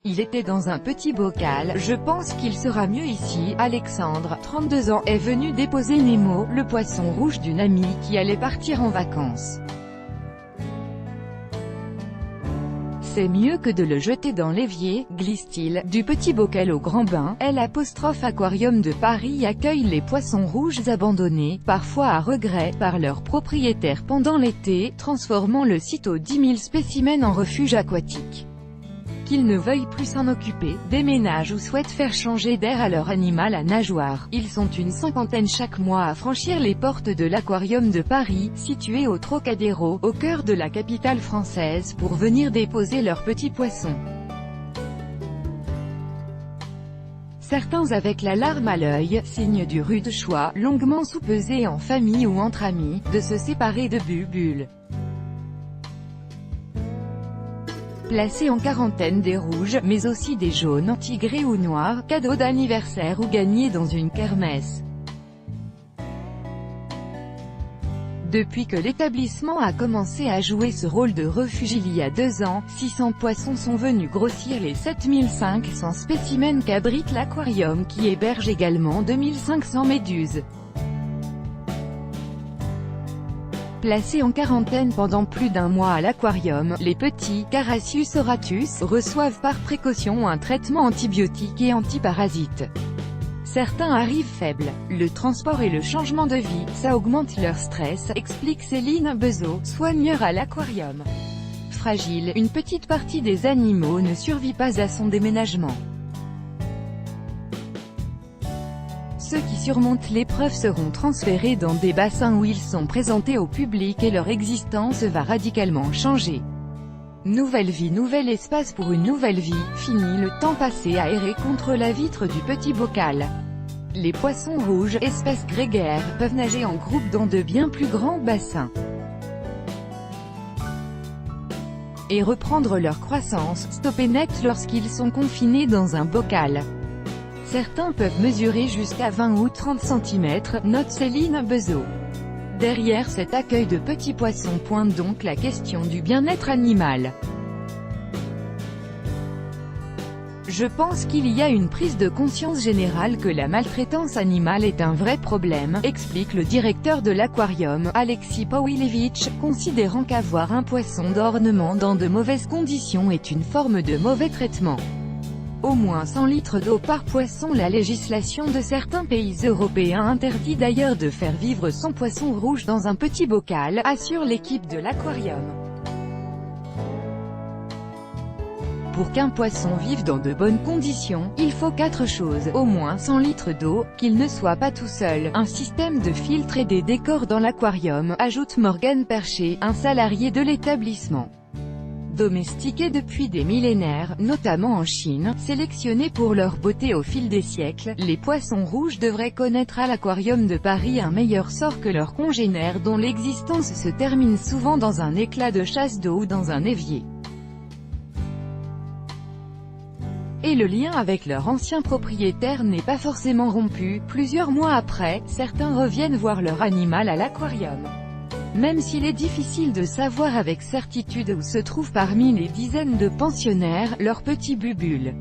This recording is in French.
Il était dans un petit bocal, je pense qu'il sera mieux ici. Alexandre, 32 ans, est venu déposer Nemo, le poisson rouge d'une amie qui allait partir en vacances. C'est mieux que de le jeter dans l'évier, glisse-t-il. Du petit bocal au grand bain, Aquarium de Paris accueille les poissons rouges abandonnés, parfois à regret, par leurs propriétaires pendant l'été, transformant le site aux 10 000 spécimens en refuge aquatique. Qu'ils ne veuillent plus s'en occuper, déménagent ou souhaitent faire changer d'air à leur animal à nageoire. Ils sont une cinquantaine chaque mois à franchir les portes de l'Aquarium de Paris, situé au Trocadéro, au cœur de la capitale française, pour venir déposer leurs petits poissons. Certains avec la larme à l'œil, signe du rude choix, longuement soupesé en famille ou entre amis, de se séparer de Bubule. Placés en quarantaine des rouges, mais aussi des jaunes, tigrés ou noirs, cadeaux d'anniversaire ou gagnés dans une kermesse. Depuis que l'établissement a commencé à jouer ce rôle de refuge il y a 2 ans, 600 poissons sont venus grossir les 7500 spécimens qu'abrite l'aquarium qui héberge également 2500 méduses. Placés en quarantaine pendant plus d'1 mois à l'aquarium, les petits Carassius auratus reçoivent par précaution un traitement antibiotique et antiparasite. Certains arrivent faibles. Le transport et le changement de vie, ça augmente leur stress, explique Céline Bezot, soigneur à l'aquarium. Fragile, une petite partie des animaux ne survit pas à son déménagement. Ceux qui surmontent l'épreuve seront transférés dans des bassins où ils sont présentés au public et leur existence va radicalement changer. Nouvelle vie, nouvel espace pour une nouvelle vie, fini le temps passé à errer contre la vitre du petit bocal. Les poissons rouges, espèces grégaires, peuvent nager en groupe dans de bien plus grands bassins et reprendre leur croissance, stoppée net lorsqu'ils sont confinés dans un bocal. Certains peuvent mesurer jusqu'à 20 ou 30 cm, note Céline Bezot. Derrière cet accueil de petits poissons pointe donc la question du bien-être animal. Je pense qu'il y a une prise de conscience générale que la maltraitance animale est un vrai problème, explique le directeur de l'aquarium, Alexis Pawilewicz, considérant qu'avoir un poisson d'ornement dans de mauvaises conditions est une forme de mauvais traitement. Au moins 100 litres d'eau par poisson. La législation de certains pays européens interdit d'ailleurs de faire vivre son poisson rouge dans un petit bocal, assure l'équipe de l'aquarium. Pour qu'un poisson vive dans de bonnes conditions, il faut 4 choses, au moins 100 litres d'eau, qu'il ne soit pas tout seul, un système de filtre et des décors dans l'aquarium, ajoute Morgan Percher, un salarié de l'établissement. Domestiqués depuis des millénaires, notamment en Chine, sélectionnés pour leur beauté au fil des siècles, les poissons rouges devraient connaître à l'Aquarium de Paris un meilleur sort que leurs congénères dont l'existence se termine souvent dans un éclat de chasse d'eau ou dans un évier. Et le lien avec leur ancien propriétaire n'est pas forcément rompu. Plusieurs mois après, certains reviennent voir leur animal à l'aquarium. Même s'il est difficile de savoir avec certitude où se trouvent parmi les dizaines de pensionnaires, leur petit Bubule.